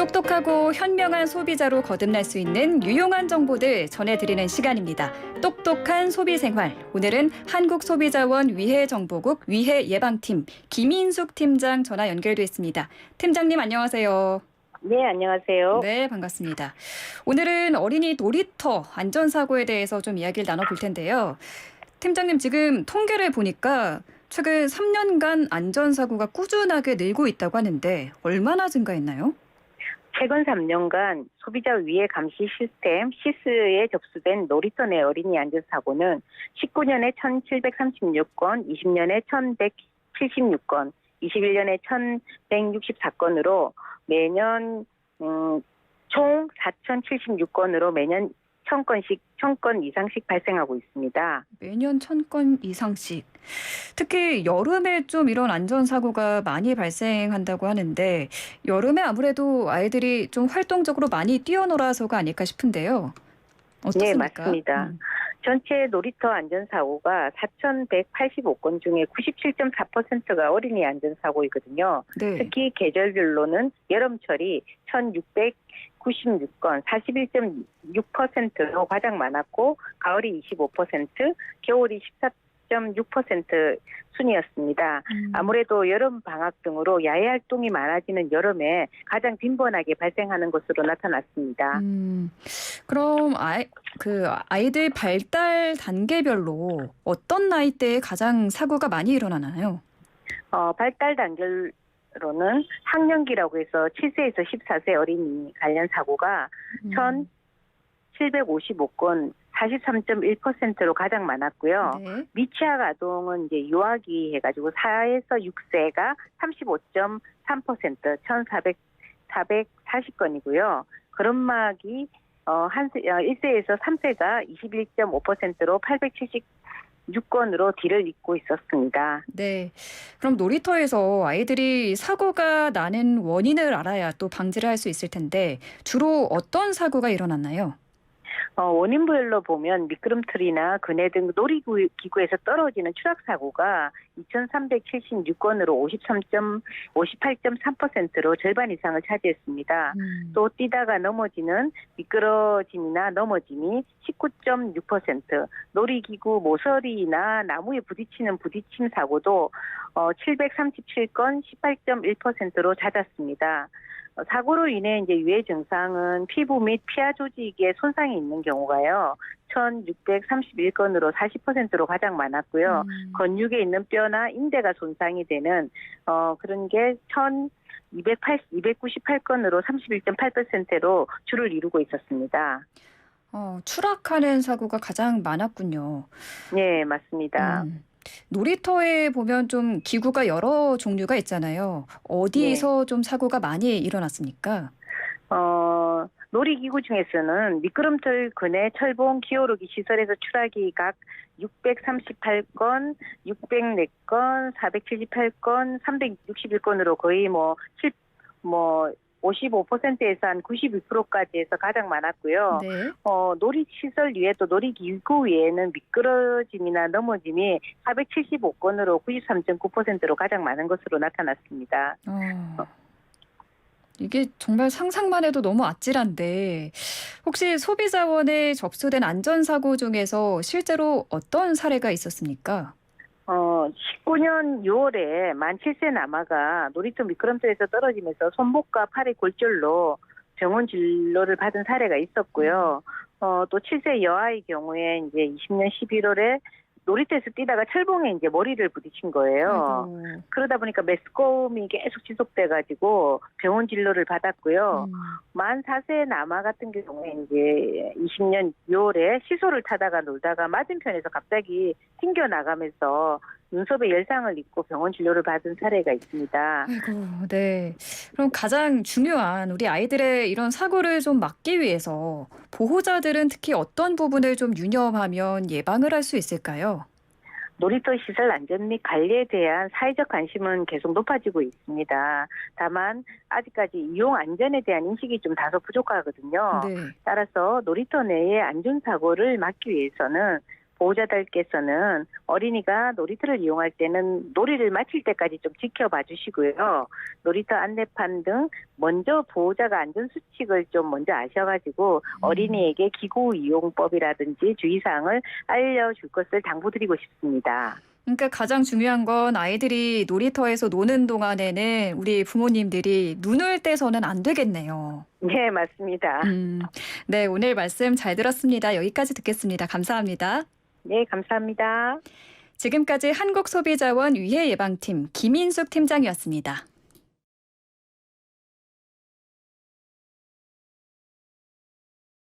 똑똑하고 현명한 소비자로 거듭날 수 있는 유용한 정보들 전해드리는 시간입니다. 똑똑한 소비생활. 오늘은 한국소비자원 위해정보국 위해예방팀 김인숙 팀장 전화 연결돼 있습니다. 팀장님 안녕하세요. 네, 안녕하세요. 네, 반갑습니다. 오늘은 어린이 놀이터 안전사고에 대해서 좀 이야기를 나눠볼 텐데요. 팀장님 지금 통계를 보니까 최근 3년간 안전사고가 꾸준하게 늘고 있다고 하는데 얼마나 증가했나요? 최근 3년간 소비자 위해 감시 시스템 시스에 접수된 놀이터 내 어린이 안전사고는 19년에 1,736건, 20년에 1,176건, 21년에 1,164건으로 매년 총 4,076건으로 매년 1,000건 이상씩 발생하고 있습니다. 매년 1,000건 이상씩. 특히 여름에 좀 이런 안전사고가 많이 발생한다고 하는데 여름에 아무래도 아이들이 좀 활동적으로 많이 뛰어놀아서가 아닐까 싶은데요. 네, 어떻습니까? 맞습니다. 전체 놀이터 안전사고가 4,185건 중에 97.4%가 어린이 안전사고이거든요. 네. 특히 계절별로는 여름철이 1,696건, 41.6%로 가장 많았고 가을이 25%, 겨울이 14.6% 순이었습니다. 아무래도 여름 방학 등으로 야외 활동이 많아지는 여름에 가장 빈번하게 발생하는 것으로 나타났습니다. 그럼 아이들 발달 단계별로 어떤 나이대에 가장 사고가 많이 일어나나요? 발달 단계로는 학령기라고 해서 7세에서 14세 어린이 관련 사고가 1,755건, 43.1%로 가장 많았고요. 네. 미취학 아동은 이제 유아기 해가지고 4에서 6세가 35.3%, 1,440건이고요. 걸음마기 1세에서 3세가 21.5%로 876건으로 뒤를 잇고 있었습니다. 네. 그럼 놀이터에서 아이들이 사고가 나는 원인을 알아야 또 방지를 할 수 있을 텐데 주로 어떤 사고가 일어났나요? 원인별로 보면 미끄럼틀이나 그네 등 놀이기구에서 떨어지는 추락사고가 2,376건으로 58.3%로 절반 이상을 차지했습니다. 또 뛰다가 넘어지는 미끄러짐이나 넘어짐이 19.6%, 놀이기구 모서리나 나무에 부딪힘 사고도 737건 18.1%로 잦았습니다. 사고로 인해 이제 유해 증상은 피부 및 피하 조직에 손상이 있는 경우가요. 1,631건으로 40%로 가장 많았고요. 근육에 있는 뼈나 인대가 손상이 되는 그런 게 298건으로 31.8%로 주를 이루고 있었습니다. 추락하는 사고가 가장 많았군요. 네, 맞습니다. 놀이터에 보면 좀 기구가 여러 종류가 있잖아요. 어디서 좀 사고가 많이 일어났습니까? 놀이기구 중에서는 미끄럼틀, 그네, 철봉, 기어오르기 시설에서 추락이 각 638건, 604건, 478건, 361건으로 거의 55%에서 한 92%까지 해서 가장 많았고요. 네. 놀이시설 외에도 놀이기구 외에는 미끄러짐이나 넘어짐이 475건으로 93.9%로 가장 많은 것으로 나타났습니다. 이게 정말 상상만 해도 너무 아찔한데 혹시 소비자원에 접수된 안전사고 중에서 실제로 어떤 사례가 있었습니까? 19년 6월에 만 7세 남아가 놀이터 미끄럼틀에서 떨어지면서 손목과 팔의 골절로 병원 진료를 받은 사례가 있었고요. 또 7세 여아의 경우에 이제 20년 11월에 놀이터에서 뛰다가 철봉에 이제 머리를 부딪힌 거예요. 아이고. 그러다 보니까 메스꺼움이 계속 지속돼가지고 병원 진료를 받았고요. 만 4세 남아 같은 경우에 이제 20년 6월에 시소를 타다가 놀다가 맞은편에서 갑자기 튕겨 나가면서 눈썹에 열상을 입고 병원 진료를 받은 사례가 있습니다. 아이고, 네. 그럼 가장 중요한 우리 아이들의 이런 사고를 좀 막기 위해서 보호자들은 특히 어떤 부분을 좀 유념하면 예방을 할 수 있을까요? 놀이터 시설 안전 및 관리에 대한 사회적 관심은 계속 높아지고 있습니다. 다만 아직까지 이용 안전에 대한 인식이 좀 다소 부족하거든요. 네. 따라서 놀이터 내의 안전사고를 막기 위해서는 보호자들께서는 어린이가 놀이터를 이용할 때는 놀이를 마칠 때까지 좀 지켜봐 주시고요. 놀이터 안내판 등 먼저 보호자가 안전수칙을 좀 먼저 아셔가지고 어린이에게 기구 이용법이라든지 주의사항을 알려줄 것을 당부드리고 싶습니다. 그러니까 가장 중요한 건 아이들이 놀이터에서 노는 동안에는 우리 부모님들이 눈을 떼서는 안 되겠네요. 네, 맞습니다. 네, 오늘 말씀 잘 들었습니다. 여기까지 듣겠습니다. 감사합니다. 네, 감사합니다. 지금까지 한국소비자원 위해예방팀 김인숙 팀장이었습니다.